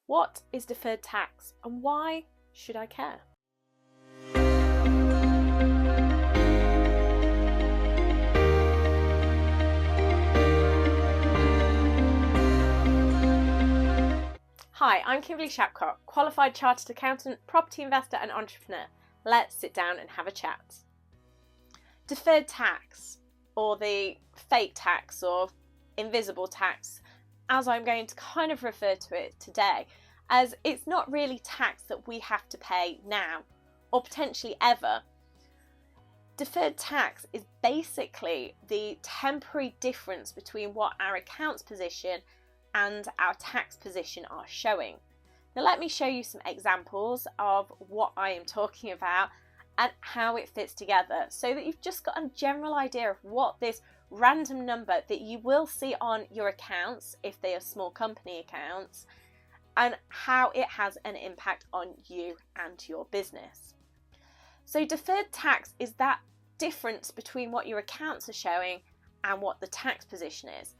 What is deferred tax and why should I care? Hi, I'm Kimberly Shapcott, qualified chartered accountant, property investor and entrepreneur. Let's sit down and have a chat. Deferred tax, or the fake tax or invisible tax, as I'm going to kind of refer to it today, as it's not really tax that we have to pay now or potentially ever. Deferred tax is basically the temporary difference between what our accounts position and our tax position are showing. Now let me show you some examples of what I am talking about and how it fits together, so that you've just got a general idea of what this random number that you will see on your accounts, if they are small company accounts, and how it has an impact on you and your business. So deferred tax is that difference between what your accounts are showing and what the tax position is.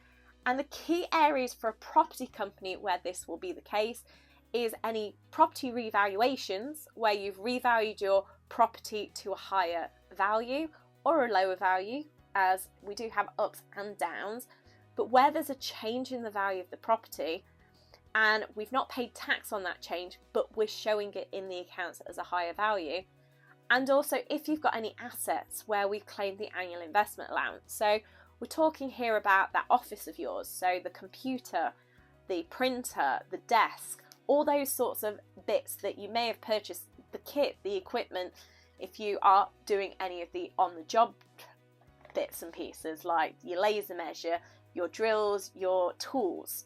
And the key areas for a property company where this will be the case is any property revaluations, where you've revalued your property to a higher value or a lower value, as we do have ups and downs, but where there's a change in the value of the property and we've not paid tax on that change, but we're showing it in the accounts as a higher value. And also if you've got any assets where we've claimed the annual investment allowance. So we're talking here about that office of yours, so the computer, the printer, the desk, all those sorts of bits that you may have purchased, the kit, the equipment, if you are doing any of the on-the-job bits and pieces like your laser measure, your drills, your tools.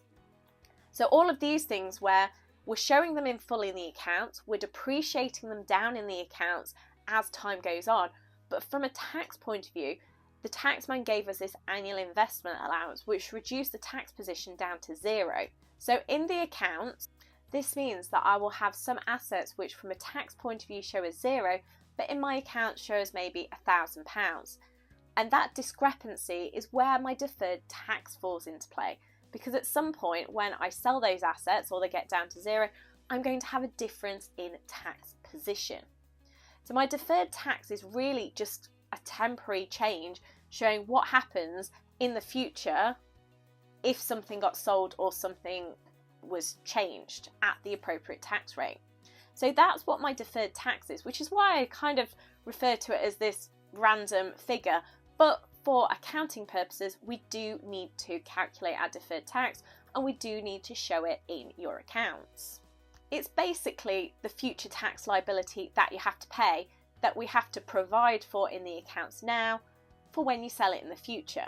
So all of these things where we're showing them in full in the accounts, we're depreciating them down in the accounts as time goes on. But from a tax point of view, the taxman gave us this annual investment allowance, which reduced the tax position down to zero. So in the accounts, this means that I will have some assets which from a tax point of view show as zero, but in my account shows maybe £1,000. And that discrepancy is where my deferred tax falls into play. Because at some point when I sell those assets or they get down to zero, I'm going to have a difference in tax position. So my deferred tax is really just a temporary change showing what happens in the future if something got sold or something was changed at the appropriate tax rate. So that's what my deferred tax is, which is why I kind of refer to it as this random figure. But for accounting purposes, we do need to calculate our deferred tax and we do need to show it in your accounts. It's basically the future tax liability that you have to pay, that we have to provide for in the accounts now for when you sell it in the future.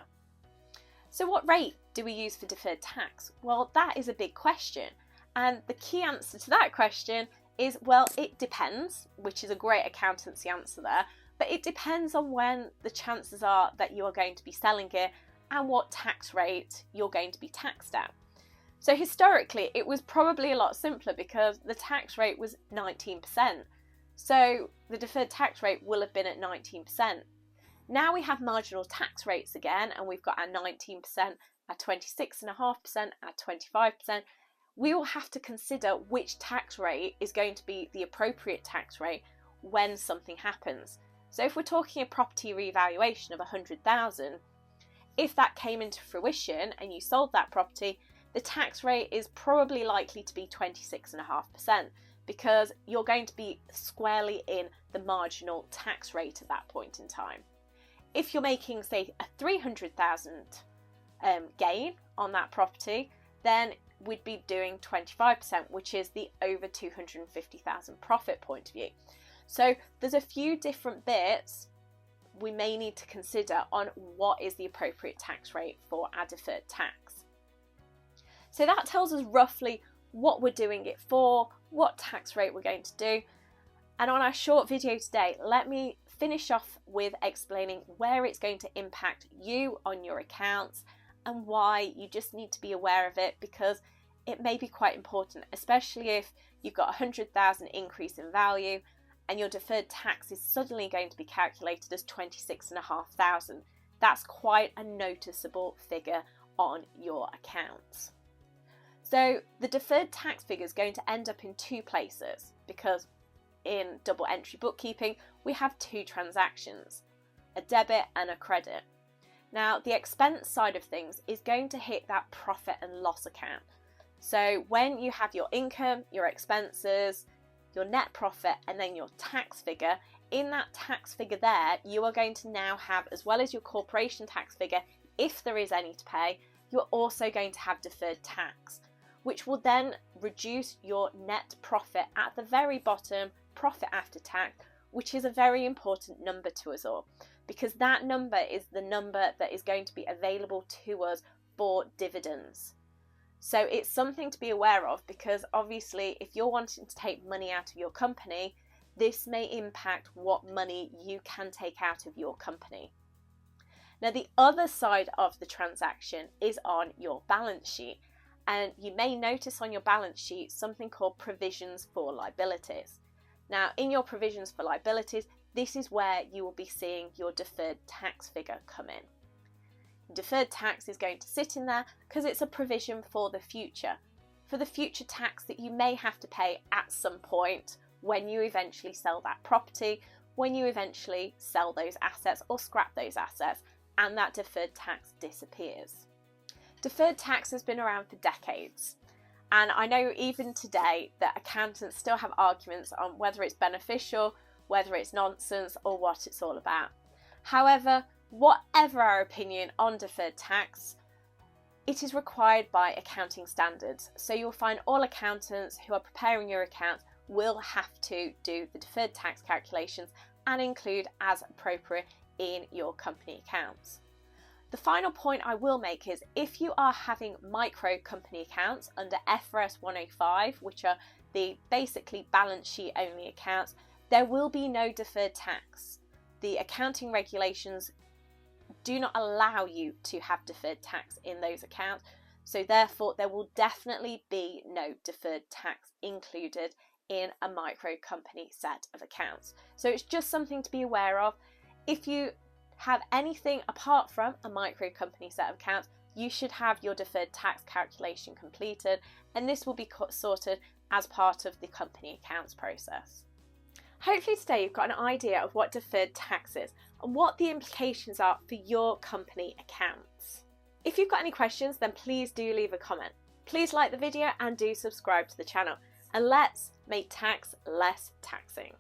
So what rate do we use for deferred tax? Well, that is a big question. And the key answer to that question is, well, it depends, which is a great accountancy answer there, but it depends on when the chances are that you are going to be selling it and what tax rate you're going to be taxed at. So historically, it was probably a lot simpler because the tax rate was 19%. So the deferred tax rate will have been at 19%. Now we have marginal tax rates again, and we've got our 19%, our 26.5%, our 25%. We will have to consider which tax rate is going to be the appropriate tax rate when something happens. So if we're talking a property revaluation of 100,000, if that came into fruition and you sold that property, the tax rate is probably likely to be 26.5%, because you're going to be squarely in the marginal tax rate at that point in time. If you're making, say, a 300,000 gain on that property, then we'd be doing 25%, which is the over 250,000 profit point of view. So there's a few different bits we may need to consider on what is the appropriate tax rate for our deferred tax. So that tells us roughly what we're doing it for, what tax rate we're going to do. And on our short video today, let me finish off with explaining where it's going to impact you on your accounts and why you just need to be aware of it, because it may be quite important, especially if you've got 100,000 increase in value and your deferred tax is suddenly going to be calculated as 26,500. That's quite a noticeable figure on your accounts. So the deferred tax figure is going to end up in two places, because in double entry bookkeeping we have two transactions, a debit and a credit. Now the expense side of things is going to hit that profit and loss account. So when you have your income, your expenses, your net profit, and then your tax figure, in that tax figure there, you are going to now have, as well as your corporation tax figure, if there is any to pay, you're also going to have deferred tax, which will then reduce your net profit at the very bottom, profit after tax, which is a very important number to us all, because that number is the number that is going to be available to us for dividends. So it's something to be aware of, because obviously if you're wanting to take money out of your company, this may impact what money you can take out of your company. Now the other side of the transaction is on your balance sheet, and you may notice on your balance sheet something called provisions for liabilities. Now in your provisions for liabilities, this is where you will be seeing your deferred tax figure come in. Deferred tax is going to sit in there because it's a provision for the future tax that you may have to pay at some point when you eventually sell that property, when you eventually sell those assets or scrap those assets, and that deferred tax disappears. Deferred tax has been around for decades, and I know even today that accountants still have arguments on whether it's beneficial, whether it's nonsense, or what it's all about. However, whatever our opinion on deferred tax, it is required by accounting standards. So you'll find all accountants who are preparing your accounts will have to do the deferred tax calculations and include as appropriate in your company accounts. The final point I will make is if you are having micro company accounts under FRS 105, which are the basically balance sheet only accounts, there will be no deferred tax. The accounting regulations do not allow you to have deferred tax in those accounts, so therefore there will definitely be no deferred tax included in a micro company set of accounts. So it's just something to be aware of. If you have anything apart from a micro company set of accounts, you should have your deferred tax calculation completed, and this will be sorted as part of the company accounts process. Hopefully today you've got an idea of what deferred tax is and what the implications are for your company accounts. If you've got any questions, then please do leave a comment. Please like the video and do subscribe to the channel, and let's make tax less taxing.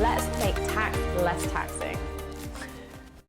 Let's make tax less taxing.